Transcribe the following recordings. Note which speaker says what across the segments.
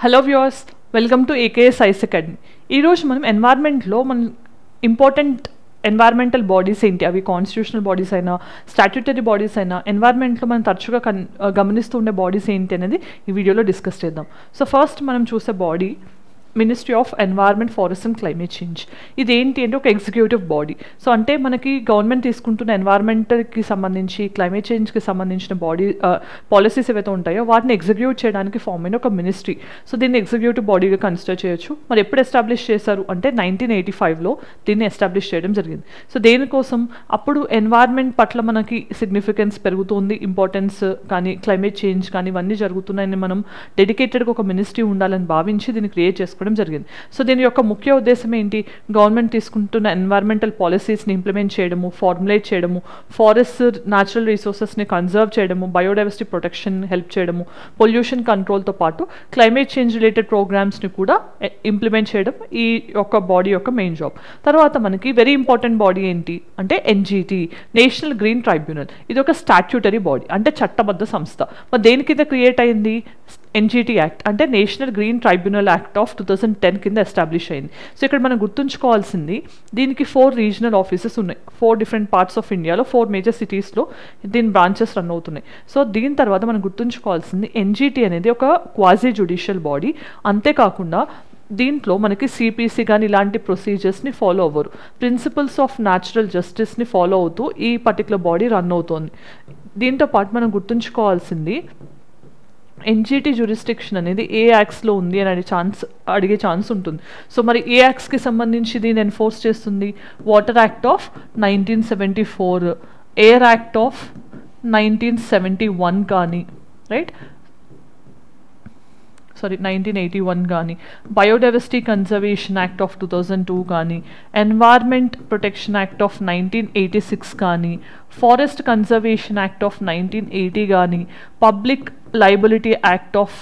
Speaker 1: Hello viewers, welcome to AKS ice academy. ఈరోజు మనం ఎన్వైర్న్మెంట్లో important environmental bodies ఏంటి, అవి కాన్స్టిట్యూషనల్ బాడీస్ అయినా స్టాట్యూటరీ బాడీస్ అయినా ఎన్వైర్న్మెంట్లో మనం తరచుగా గమనిస్తూ ఉండే బాడీస్ ఏంటి అనేది ఈ వీడియోలో డిస్కస్ చేద్దాం. సో ఫస్ట్ మనం చూసే body ministry of environment, forest and climate change. ఇదేంటి అంటే ఒక ఎగ్జిక్యూటివ్ బాడీ. సో అంటే మనకి గవర్నమెంట్ తీసుకుంటున్న ఎన్వైర్న్మెంట్కి సంబంధించి క్లైమేట్ చేంజ్కి సంబంధించిన పాలసీస్ ఏవైతే ఉంటాయో వాటిని ఎగ్జిక్యూట్ చేయడానికి ఫామ్ అయిన ఒక మినిస్ట్రీ. సో దీన్ని ఎగ్జిక్యూటివ్ బాడీగా కన్సిడర్ చేయొచ్చు. మరి ఎప్పుడు ఎస్టాబ్లిష్ చేశారు అంటే 1985లో దీన్ని ఎస్టాబ్లిష్ చేయడం జరిగింది. సో దేనికోసం, అప్పుడు ఎన్వైర్న్మెంట్ పట్ల మనకి సిగ్నిఫికెన్స్ పెరుగుతుంది, ఇంపార్టెన్స్ కానీ క్లైమేట్ చేంజ్ కానీ ఇవన్నీ జరుగుతున్నాయని మనం డెడికేటెడ్గా ఒక మినిస్ట్రీ ఉండాలని భావించి దీన్ని క్రియేట్ చేసుకోవడం జరిగింది. సో దీని యొక్క ముఖ్య ఉద్దేశం ఏంటి, గవర్నమెంట్ తీసుకుంటున్న ఎన్వైర్మెంటల్ పాలసీస్ని ఇంప్లిమెంట్ చేయడము, ఫార్ములేట్ చేయడము, ఫారెస్ట్ న్యాచురల్ రిసోర్సెస్ని కన్జర్వ్ చేయడము, బయోడైవర్సిటీ ప్రొటెక్షన్ హెల్ప్ చేయడము, పొల్యూషన్ కంట్రోల్తో పాటు క్లైమేట్ చేంజ్ రిలేటెడ్ ప్రోగ్రామ్స్ని కూడా ఇంప్లిమెంట్ చేయడం ఈ యొక్క బాడీ యొక్క మెయిన్ జాబ్. తర్వాత మనకి వెరీ ఇంపార్టెంట్ బాడీ ఏంటి అంటే ఎన్జిటి, నేషనల్ గ్రీన్ ట్రైబ్యునల్. ఇది ఒక స్టాట్యూటరీ బాడీ అంటే చట్టబద్ధ సంస్థ. మరి దేని కింద క్రియేట్ అయింది, ఎన్జిటి యాక్ట్ అంటే national green tribunal act of 2010 కింద ఎస్టాబ్లిష్ అయింది. సో ఇక్కడ మనం గుర్తుంచుకోవాల్సింది, దీనికి 4 రీజనల్ ఆఫీసెస్ ఉన్నాయి. 4 డిఫరెంట్ పార్ట్స్ ఆఫ్ ఇండియాలో 4 మేజర్ సిటీస్లో దీని బ్రాంచెస్ రన్ అవుతున్నాయి. సో దీని తర్వాత మనం గుర్తుంచుకోవాల్సింది, ఎన్జిటి అనేది ఒక క్వాజీ జ్యుడిషియల్ బాడీ. అంతేకాకుండా దీంట్లో మనకి సిపిసి కానీ ఇలాంటి ప్రొసీజర్స్ని ఫాలో అవ్వరు. ప్రిన్సిపల్స్ ఆఫ్ న్యాచురల్ జస్టిస్ని ఫాలో అవుతూ ఈ పర్టికులర్ బాడీ రన్ అవుతోంది. దీంతో పాటు మనం గుర్తుంచుకోవాల్సింది, ఎన్జిటి జ్యూరిస్డిక్షన్ అనేది ఏ యాక్ట్స్లో ఉంది అని అడిగే ఛాన్స్ ఉంటుంది. సో మరి ఏ యాక్ట్స్కి సంబంధించి దీన్ని ఎన్ఫోర్స్ చేస్తుంది, water act of 1974, air act of 1971 కానీ, రైట్ 1981 కానీ, బయోడైవర్సిటీ కన్జర్వేషన్ యాక్ట్ ఆఫ్ 2002 కానీ, ఎన్వైర్న్మెంట్ ప్రొటెక్షన్ యాక్ట్ ఆఫ్ 1986 కానీ, ఫారెస్ట్ కన్జర్వేషన్ యాక్ట్ ఆఫ్ 1980 కానీ, పబ్లిక్ లయబిలిటీ యాక్ట్ ఆఫ్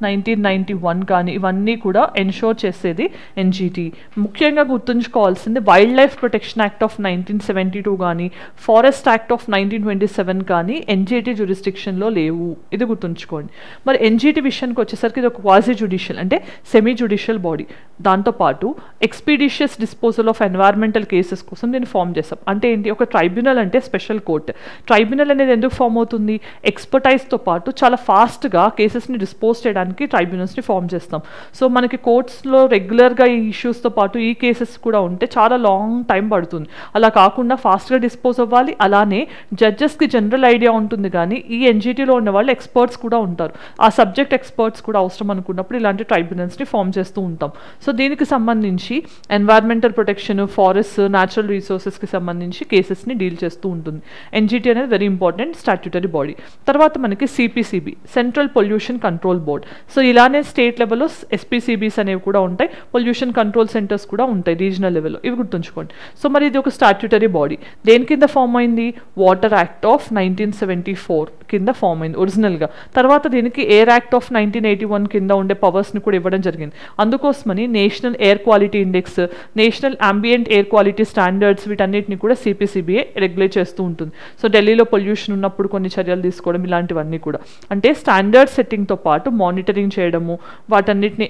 Speaker 1: 1991 కానీ, ఇవన్నీ కూడా ఎన్షోర్ చేసేది ఎన్జిటి. ముఖ్యంగా గుర్తుంచుకోవాల్సింది, wildlife protection act of 1972 కానీ, ఫారెస్ట్ యాక్ట్ ఆఫ్ 1927 కానీ ఎన్జిటి జ్యూరిస్డిక్షన్లో లేవు. ఇది గుర్తుంచుకోండి. మరి ఎన్జిటి విషయానికి వచ్చేసరికి ఇది ఒక క్వాజీ జ్యుడిషియల్ అంటే సెమీ జ్యుడిషియల్ బాడీ. దాంతోపాటు ఎక్స్పీడిషియస్ డిస్పోజల్ ఆఫ్ ఎన్వైర్మెంటల్ కేసెస్ కోసం దీన్ని ఫామ్ చేస్తాం. అంటే ఏంటి, ఒక ట్రైబ్యునల్ అంటే స్పెషల్ కోర్ట్. ట్రైబ్యునల్ అనేది ఎందుకు ఫామ్ అవుతుంది, ఎక్స్పర్టైజ్తో పాటు చాలా ఫాస్ట్గా కేసెస్ని డిస్పోజ్ చేయడానికి ట్రైబ్యునల్స్ని ఫామ్ చేస్తాం. సో మనకి కోర్ట్స్లో రెగ్యులర్గా ఈ ఇష్యూస్తో పాటు ఈ కేసెస్ కూడా ఉంటే చాలా లాంగ్ టైం పడుతుంది. అలా కాకుండా ఫాస్ట్గా డిస్పోజ్ అవ్వాలి. అలానే జడ్జెస్కి జనరల్ ఐడియా ఉంటుంది, కానీ ఈ ఎన్జిటిలో ఉన్న వాళ్ళు ఎక్స్పర్ట్స్ కూడా ఉంటారు. ఆ సబ్జెక్ట్ ఎక్స్పర్ట్స్ కూడా అవసరం అనుకున్నప్పుడు ఇలాంటి ట్రైబ్యునల్స్ని ఫామ్ చేస్తూ ఉంటాం. సో దీనికి సంబంధించి ఎన్వైర్మెంటల్ ప్రొటెక్షన్, ఫారెస్ట్, న్యాచురల్ రిసోర్సెస్కి సంబంధించి కేసెస్ని డీల్ చేస్తూ ఉంటుంది. ఎన్జిటి అనేది వెరీ ఇంపార్టెంట్ స్టాట్యూటరీ బాడీ. తర్వాత మనకి CPCB, central pollution control board. So ఇలానే స్టేట్ లెవెల్లో ఎస్పీసీబీస్ అనేవి కూడా ఉంటాయి, పొల్యూషన్ కంట్రోల్ సెంటర్స్ కూడా ఉంటాయి రీజనల్ లెవెల్లో. ఇవి గుర్తుంచుకోండి. సో మరి ఇది ఒక స్టాట్యూటరీ బాడీ. దేని కింద ఫామ్ అయింది, వాటర్ యాక్ట్ ఆఫ్ 1974 కింద ఫామ్ అయింది ఒరిజినల్గా. తర్వాత దీనికి ఎయిర్ యాక్ట్ ఆఫ్ 1981 కింద ఉండే పవర్స్ని కూడా ఇవ్వడం జరిగింది. అందుకోసమని national air quality index, national ambient air quality standards, వీటన్నిటిని కూడా సిపిసిబిఏ రెగ్యులేట్ చేస్తూ ఉంటుంది. సో ఢిల్లీలో పొల్యూషన్ ఉన్నప్పుడు కొన్ని చర్యలు తీసుకోవడం, ఇలాంటివన్నీ కూడా అంటే స్టాండర్డ్ సెట్టింగ్తో పాటు మానిటరింగ్ చేయడము, వాటన్నిటిని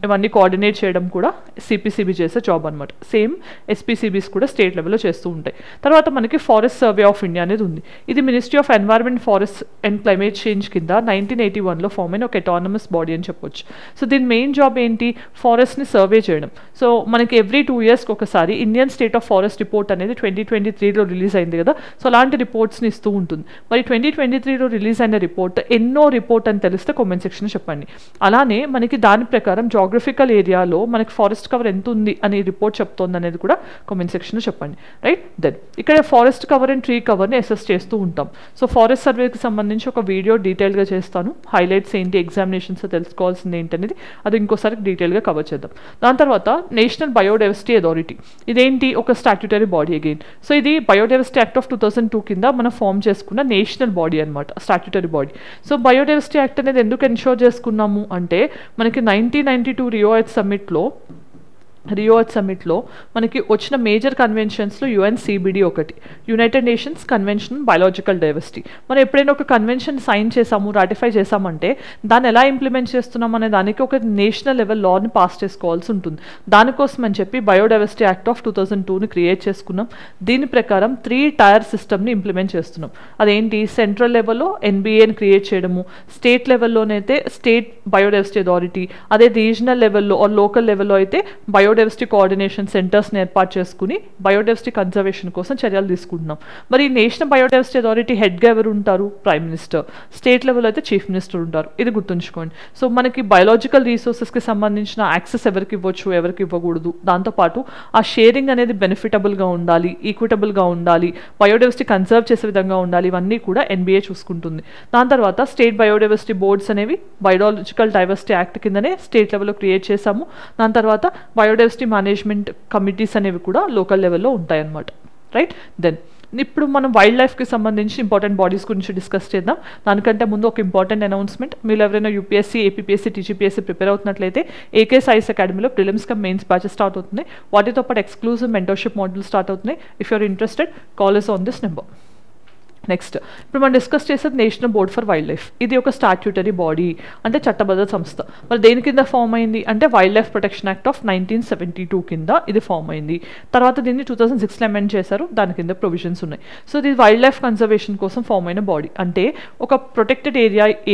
Speaker 1: ఇవన్నీ కోఆర్డినేట్ చేయడం కూడా సిపిసిబి చేసే జాబ్ అనమాట. సేమ్ ఎస్పీసీబీస్ కూడా స్టేట్ లెవెల్లో చేస్తూ ఉంటాయి. తర్వాత మనకి ఫారెస్ట్ సర్వే ఆఫ్ ఇండియా అనేది ఉంది. ఇది ministry of environment, forest and climate change కింద 1981లో ఫామ్ అయిన ఒక అటానమస్ బాడీ అని చెప్పొచ్చు. సో దీని మెయిన్ జాబ్ ఏంటి, ఫారెస్ట్ని సర్వే చేయడం. సో మనకి ఎవ్రీ 2 ఇయర్స్కి ఒకసారి Indian state of forest report అనేది 2023లో రిలీజ్ అయింది కదా. సో అలాంటి రిపోర్ట్స్ని ఇస్తూ ఉంటుంది. మరి 2023లో రిలీజ్ అయిన రిపోర్ట్ ఎన్నో రిపోర్ట్ అని తెలిస్తే కామెంట్ సెక్షన్ చెప్పండి. అలానే మనకి దాని ప్రకారం జాగ్రఫికల్ ఏరియాలో మనకి ఫారెస్ట్ కవర్ ఎంత ఉంది అని రిపోర్ట్ చెప్తోంది అనేది కూడా కామెంట్ సెక్షన్లో చెప్పండి, రైట్. దెన్ ఇక్కడ ఫారెస్ట్ కవర్ అండ్ ట్రీ కవర్ని అసెస్ చేస్తూ ఉంటాం. సో ఫారెస్ట్ సర్వేకి సంబంధించి ఒక వీడియో డీటెయిల్గా చేస్తాను. హైలైట్స్ ఏంటి, ఎగ్జామినేషన్స్ తెలుసుకోవాల్సింది ఏంటనేది అది ఇంకోసారి డీటెయిల్గా కవర్ చేద్దాం. దాని తర్వాత నేషనల్ బయోడైవర్సిటీ అథారిటీ. ఇదేంటి, ఒక స్టాట్యూటరీ బాడీ అగైన్. సో ఇది బయోడైవర్సిటీ యాక్ట్ ఆఫ్ 2002 కింద మనం ఫామ్ చేసుకున్న నేషనల్ బాడీ అనమాట, statutory body. So biodiversity act అనేది ఎందుకు ఎన్షోర్ చేసుకున్నాము అంటే, మనకి 1992 రియో ఎర్త్ సమ్మిట్లో రియో ఎర్త్ సమ్మిట్లో మనకి వచ్చిన మేజర్ కన్వెన్షన్స్లో యుఎన్సిబిడి ఒకటి, United nations convention biological diversity. మనం ఎప్పుడైనా ఒక కన్వెన్షన్ సైన్ చేసాము, రాటిఫై చేసామంటే దాన్ని ఎలా ఇంప్లిమెంట్ చేస్తున్నాం అనే దానికి ఒక నేషనల్ లెవెల్ లాని పాస్ చేసుకోవాల్సి ఉంటుంది. దానికోసం అని చెప్పి బయోడైవర్సిటీ యాక్ట్ ఆఫ్ 2002ని క్రియేట్ చేసుకున్నాం. దీని ప్రకారం 3 టైర్ సిస్టమ్ని ఇంప్లిమెంట్ చేస్తున్నాం. అదేంటి, సెంట్రల్ లెవెల్లో ఎన్బిఏని క్రియేట్ చేయడము, స్టేట్ లెవెల్లోనైతే స్టేట్ బయోడైవర్సిటీ అథారిటీ, అదే రీజనల్ లెవెల్లో ఆర్ లోకల్ లెవెల్లో అయితే బయోడైవర్సిటీ కోఆర్డినేషన్ సెంటర్స్ని ఏర్పాటు చేసుకుని బయోడైవర్సిటీ కన్జర్వేషన్ కోసం చర్యలు తీసుకుంటున్నాం. మరి నేషనల్ బయోడైవర్సిటీ అథారిటీ హెడ్గా ఎవరు ఉంటారు? Prime minister. స్టేట్ లెవెల్ అయితే చీఫ్ మినిస్టర్ ఉంటారు. ఇది గుర్తుంచుకోండి. సో మనకి బయోలాజికల్ రీసోర్సెస్కి సంబంధించిన యాక్సెస్ ఎవరికి ఇవ్వచ్చు, ఎవరికి ఇవ్వకూడదు, దాంతోపాటు ఆ షేరింగ్ అనేది బెనిఫిటబుల్గా ఉండాలి, ఈక్విటబుల్గా ఉండాలి, బయోడైవర్సిటీ కన్సర్వ్ చేసే విధంగా ఉండాలి, ఇవన్నీ కూడా ఎన్బిఏ చూసుకుంటుంది. దాని తర్వాత స్టేట్ బయోడైవర్సిటీ బోర్డ్స్ అనేవి బయోలాజికల్ డైవర్సిటీ యాక్ట్ కిందనే స్టేట్ లెవెల్లో క్రియేట్ చేశాము. దాని తర్వాత బయోడైవర్సిటీ మేనేజ్మెంట్ కమిటీస్ అనేవి కూడా లోకల్ లెవెల్లో ఉంటాయన్నమాట. రైట్. దెన్ ఇప్పుడు మనం వైల్డ్ లైఫ్కి సంబంధించి ఇంపార్టెంట్ బాడీస్ గురించి డిస్కస్ చేద్దాం. దానికంటే ముందు ఒక ఇంపార్టెంట్ అనౌన్స్మెంట్. మీరు ఎవరైనా యూపీఎస్సీ, ఏపీపీఎస్సీ, టీజీపీఎస్సీ ప్రిపేర్ అవుతున్నట్లయితే ఏకే సైన్స్ అకాడమీలో prelims cum mains batches start అవుతున్నాయి. వాటితో పాటు ఎక్స్క్లూజివ్ మెంటర్షిప్ మోడ్యూల్ స్టార్ట్ అవుతున్నాయి. If you're interested, call us on this number. Next ఇప్పుడు మనం డిస్కస్ చేసేది national board for wildlife. ఇది ఒక స్టాట్యూటరీ బాడీ, అంటే చట్టబద్ధ సంస్థ. మరి దేని కింద ఫామ్ అయింది అంటే wild life protection act of 1972 కింద ఇది ఫామ్ అయింది. తర్వాత దీన్ని 2006లో అమెండ్ చేశారు, దాని కింద ప్రొవిజన్స్ ఉన్నాయి. సో ఇది వైల్డ్ లైఫ్ కన్జర్వేషన్ కోసం ఫామ్ అయిన బాడీ. అంటే ఒక ప్రొటెక్టెడ్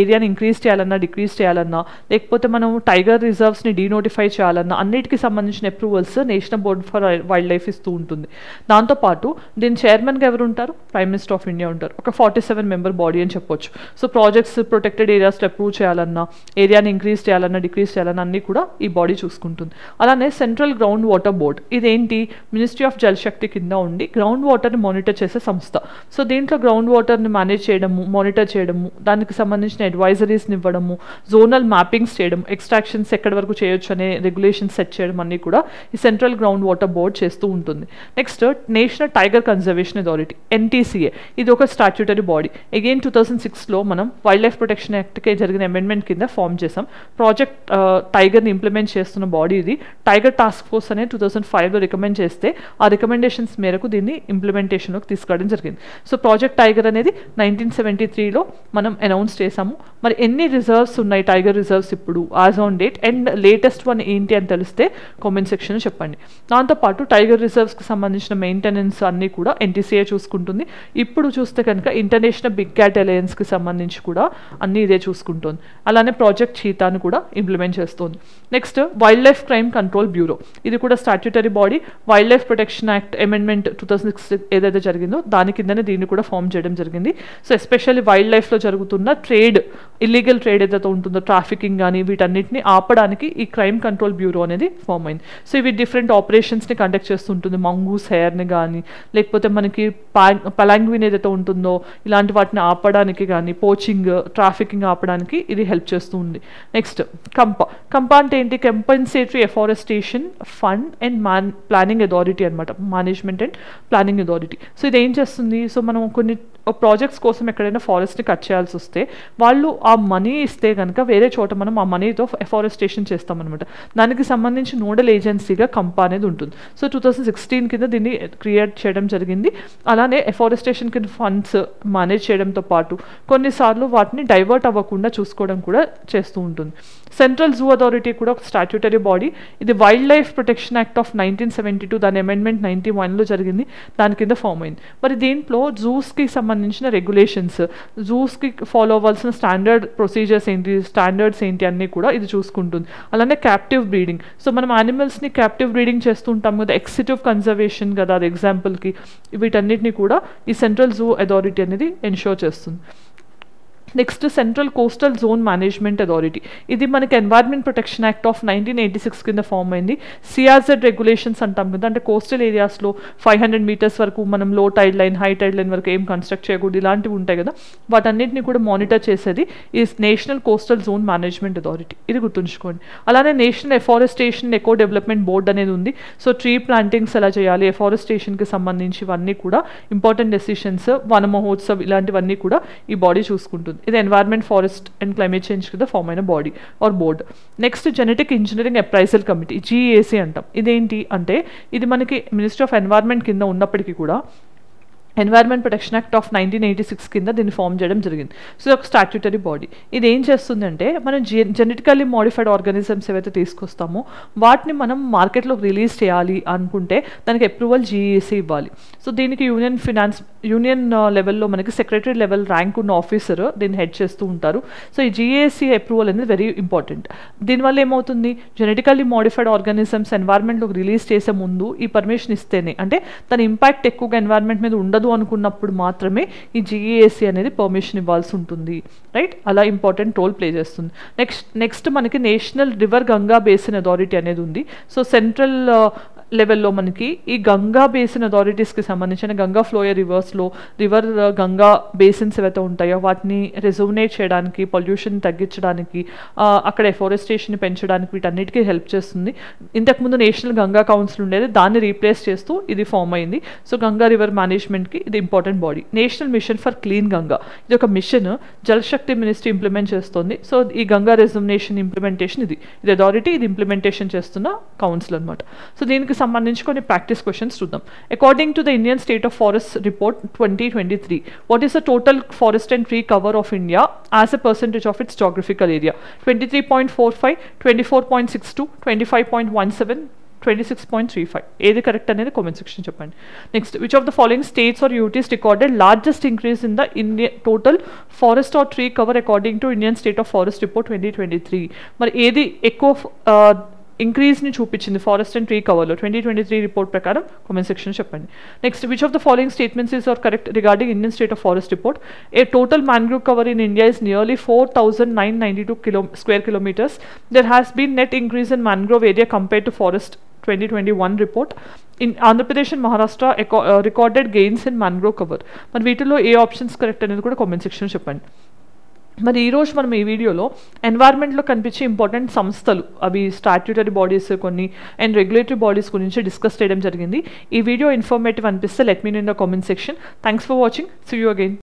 Speaker 1: ఏరియాని ఇంక్రీజ్ చేయాలన్నా, డిక్రీజ్ చేయాలన్నా, లేకపోతే మనం టైగర్ రిజర్వ్స్ని డీనోటిఫై చేయాలన్నా అన్నిటికీ సంబంధించిన approvals national board for wild life ఇస్తూ ఉంటుంది. దాంతోపాటు దీని చైర్మన్గా ఎవరు ఉంటారు? ప్రైమ్ మినిస్టర్ ఆఫ్ ఇండియా ఉంటారు. ఒక 47 మెంబర్ బాడీ అని చెప్పొచ్చు. సో ప్రాజెక్ట్స్ ప్రొటెక్టెడ్ ఏరియాస్లో అప్రూవ్ చేయాలన్నా, ఏరియాని ఇంక్రీజ్ చేయాలన్నా, డిక్రీజ్ చేయాలన్నా అన్నీ కూడా ఈ బాడీ చూసుకుంటుంది. అలానే సెంట్రల్ గ్రౌండ్ వాటర్ బోర్డ్, ఇదేంటి, మినిస్ట్రీ ఆఫ్ జల్ శక్తి కింద ఉండి గ్రౌండ్ వాటర్ని మానిటర్ చేసే సంస్థ. సో దీంట్లో గ్రౌండ్ వాటర్ని మేనేజ్ చేయడము, మానిటర్ చేయడము, దానికి సంబంధించిన అడ్వైజరీస్ని ఇవ్వడము, జోనల్ మ్యాపింగ్స్ చేయడం, ఎక్స్ట్రాక్షన్స్ ఎక్కడి వరకు చేయొచ్చు అనే రెగ్యులేషన్స్ సెట్ చేయడం అన్నీ కూడా ఈ సెంట్రల్ గ్రౌండ్ వాటర్ బోర్డ్ చేస్తూ ఉంటుంది. Next national tiger conservation authority, NTCA. ఇది ఒక స్టాట్యూటరీ బాడీ. అగైన్ 2006లో మనం వైల్డ్ లైఫ్ ప్రొటెక్షన్ యాక్ట్కి జరిగిన అమెండ్మెంట్ కింద ఫామ్ చేసాం. ప్రాజెక్ట్ టైగర్ని ఇంప్లిమెంట్ చేస్తున్న బాడీ ఇది. టైగర్ టాస్క్ ఫోర్స్ అనేది 2005లో రికమెండ్ చేస్తే ఆ రికమెండేషన్స్ మేరకు దీన్ని ఇంప్లిమెంటేషన్లోకి తీసుకురావడం జరిగింది. సో ప్రాజెక్ట్ టైగర్ అనేది 1973లో మనం అనౌన్స్ చేసాము. మరి ఎన్ని రిజర్వ్స్ ఉన్నాయి టైగర్ రిజర్వ్స్ ఇప్పుడు as on date, and latest one ఏంటి అని తెలిస్తే కామెంట్ సెక్షన్ చెప్పండి. దాంతోపాటు టైగర్ రిజర్వ్స్కి సంబంధించిన మెయింటెనెన్స్ అన్నీ కూడా ఎన్టీసీఏ చూసుకుంటుంది. ఇప్పుడు చూస్తే కనుక ఇంటర్నేషనల్ బిగ్ క్యాట్ అలయన్స్కి సంబంధించి కూడా అన్నీ ఇదే చూసుకుంటుంది. అలానే ప్రాజెక్ట్ చీతాను కూడా ఇంప్లిమెంట్ చేస్తుంది. Next wild life crime control bureau, ఇది కూడా statutory body. Wild life protection act amendment 2006 ఏదైతే జరిగిందో దాని కిందనే దీన్ని కూడా ఫామ్ చేయడం జరిగింది. సో ఎస్పెషల్లీ వైల్డ్ లైఫ్లో జరుగుతున్న ట్రేడ్, ఇల్లీగల్ ట్రేడ్ ఏదైతే ఉంటుందో, ట్రాఫికింగ్ కానీ వీటన్నిటిని ఆపడానికి ఈ క్రైమ్ కంట్రోల్ బ్యూరో అనేది ఫామ్ అయింది. సో ఇవి డిఫరెంట్ ఆపరేషన్స్ని కండక్ట్ చేస్తుంటుంది. మంగూస్ హెయిర్ని కానీ, లేకపోతే మనకి పలాంగ్విన్ ఏదైతే ఉంటుందో ఇలాంటి వాటిని ఆపడానికి కానీ, పోచింగ్, ట్రాఫికింగ్ ఆపడానికి ఇది హెల్ప్ చేస్తూ ఉంది. నెక్స్ట్ కంపా అంటే ఏంటి, compensatory afforestation fund and planning authority అనమాట, management and planning authority. So ఇది ఏం చేస్తుంది, సో మనం కొన్ని ప్రాజెక్ట్స్ కోసం ఎక్కడైనా ఫారెస్ట్ని కట్ చేయాల్సి వస్తే వాళ్ళు ఆ మనీ ఇస్తే కనుక వేరే చోట మనం ఆ మనీతో ఎఫారెస్టేషన్ చేస్తామన్నమాట. దానికి సంబంధించి నోడల్ ఏజెన్సీగా కంపా అనేది ఉంటుంది. సో 2016 కింద దీన్ని క్రియేట్ చేయడం జరిగింది. అలానే ఎఫారెస్టేషన్ కింద ఫండ్స్ మేనేజ్ చేయడంతో పాటు కొన్నిసార్లు వాటిని డైవర్ట్ అవ్వకుండా చూసుకోవడం కూడా చేస్తూ ఉంటుంది. సెంట్రల్ జూ అథారిటీ కూడా ఒక స్టాట్యూటరీ బాడీ. ఇది wild life protection act of 1972, దాని అమెండ్మెంట్ 91లో జరిగింది, దాని కింద ఫామ్ అయింది. మరి దీంట్లో జూస్కి సంబంధించిన రెగ్యులేషన్స్, జూస్కి ఫాలో అవ్వాల్సిన స్టాండర్డ్ ప్రొసీజర్స్ ఏంటి, స్టాండర్డ్స్ ఏంటి అన్నీ కూడా ఇది చూసుకుంటుంది. అలానే క్యాప్టివ్ బ్రీడింగ్, సో మనం యానిమల్స్ని క్యాప్టివ్ బ్రీడింగ్ చేస్తూ ఉంటాం కదా, ఎక్సిటివ్ కన్జర్వేషన్ కదా అది ఎగ్జాంపుల్కి, వీటన్నిటిని కూడా ఈ సెంట్రల్ జూ అథారిటీ అనేది ఎన్షూర్ చేస్తుంది. Next central coastal zone management authority, ఇది మనకి ఎన్వైర్న్మెంట్ ప్రొటెక్షన్ యాక్ట్ ఆఫ్ 1986 కింద ఫామ్ అయింది. సిఆర్జెడ్ రెగ్యులేషన్స్ అంటాం కదా, అంటే కోస్టల్ ఏరియాస్లో 500 మీటర్స్ వరకు మనం low tide line, high tide line వరకు ఏం కన్స్ట్రక్ట్ చేయకూడదు, ఇలాంటివి ఉంటాయి కదా, వాటన్నిటిని కూడా మానిటర్ చేసేది ఈ national coastal zone management authority. ఇది గుర్తుంచుకోండి. అలానే national afforestation eco development board అనేది ఉంది. సో ట్రీ ప్లాంటింగ్స్ ఎలా చేయాలి, ఎఫారెస్టేషన్కి సంబంధించి ఇవన్నీ కూడా ఇంపార్టెంట్ డెసిషన్స్, వన మహోత్సవ్ ఇలాంటివన్నీ కూడా ఈ బాడీ చూసుకుంటుంది. ఉంటుంది. ఇది environment, forest and climate change కింద ఫామ్ అయిన body or board. Next genetic engineering appraisal committee, GAC అంటాం. ఇదేంటి అంటే ఇది మనకి మినిస్ట్రీ ఆఫ్ ఎన్వైర్న్మెంట్ కింద ఉన్నప్పటికీ కూడా ఎన్వైర్న్మెంట్ ప్రొటెక్షన్ యాక్ట్ ఆఫ్ 1986 కింద దీన్ని ఫామ్ చేయడం జరిగింది. సో ఒక స్టాట్యూటరీ బాడీ. ఇది ఏం చేస్తుందంటే మనం జెనెటికల్లీ మోడిఫైడ్ ఆర్గానిజమ్స్ ఏవైతే తీసుకొస్తామో వాటిని మనం మార్కెట్లోకి రిలీజ్ చేయాలి అనుకుంటే దానికి అప్రూవల్ GAC ఇవ్వాలి. సో దీనికి యూనియన్ లెవెల్లో మనకి సెక్రటరీ లెవెల్ ర్యాంక్ ఉన్న ఆఫీసర్ దీన్ని హెడ్ చేస్తూ ఉంటారు. సో ఈ GAC అప్రూవల్ అనేది వెరీ ఇంపార్టెంట్. దీనివల్ల ఏమవుతుంది, జెనెటికల్లీ మోడిఫైడ్ ఆర్గానిజమ్స్ ఎన్వైర్న్మెంట్లోకి రిలీజ్ చేసే ముందు ఈ పర్మిషన్ ఇస్తేనే, అంటే దాని ఇంపాక్ట్ ఎక్కువగా ఎన్వైర్న్మెంట్ మీద ఉండదు అనుకున్నప్పుడు మాత్రమే ఈ GAC అనేది పర్మిషన్ ఇవ్వాల్సి ఉంటుంది. రైట్, అలా ఇంపార్టెంట్ రోల్ ప్లే చేస్తుంది. నెక్స్ట్ మనకి national river Ganga basin authority అనేది ఉంది. సో సెంట్రల్ లెవెల్లో మనకి ఈ గంగా బేసిన్ అథారిటీస్కి సంబంధించిన గంగా ఫ్లోయర్ రివర్స్లో రివర్ గంగా బేసిన్స్ ఏవైతే ఉంటాయో వాటిని రెజోనేట్ చేయడానికి, పొల్యూషన్ తగ్గించడానికి, అక్కడ ఎఫారెస్టేషన్ పెంచడానికి వీటన్నిటికీ హెల్ప్ చేస్తుంది. ఇంతకుముందు నేషనల్ గంగా కౌన్సిల్ ఉండేది, దాన్ని రీప్లేస్ చేస్తూ ఇది ఫామ్ అయింది. సో గంగా రివర్ మేనేజ్మెంట్కి ఇది important body. National mission for clean Ganga, ఇది ఒక మిషన్ జలశక్తి మినిస్ట్రీ ఇంప్లిమెంట్ చేస్తుంది. సో ఈ గంగా రెజోనేషన్ ఇంప్లిమెంటేషన్ ఇది అథారిటీ, ఇది ఇంప్లిమెంటేషన్ చేస్తున్న కౌన్సిల్ అనమాట. సో దీనికి సంబంధించి కొన్ని ప్రాక్టీస్ క్వశ్చన్స్ చూద్దాం. According to the Indian state of forest report 2023, what is the total forest and tree cover of India as a percentage of it's geographical area? 23.45, 24.62, 25.17, 26.35. ఏది correct అనేది comment section చెప్పండి. Next, which of the following states or UTs recorded largest increase in the Indian total forest or tree cover according to Indian state of forest report 2023? మరి ఏది ఎక్కువ ఇంక్రీజ్ని చూపించింది forest and tree కవర్లో 2023 report ప్రకారం? Comment section చెప్పండి. Next, which of the following statements is or correct regarding Indian state of forest report? A total mangrove cover in India is nearly 4,992 square kilometers. There has been net increase in mangrove area compared to forest 2021 report. In Andhra Pradesh and Maharashtra recorded gains in mangrove cover. మరి వీటిలో ఏ options correct అనేది కూడా comment section చెప్పండి. మరి ఈరోజు మనం ఈ వీడియోలో ఎన్వైర్న్మెంట్లో కనిపించే ఇంపార్టెంట్ సంస్థలు, అవి స్టాట్యూటరీ బాడీస్ కొన్ని అండ్ రెగ్యులేటరీ బాడీస్ గురించి డిస్కస్ చేయడం జరిగింది. ఈ వీడియో ఇన్ఫర్మేటివ్ అనిపిస్తే let me know in the comment section. Thanks for watching. See you again.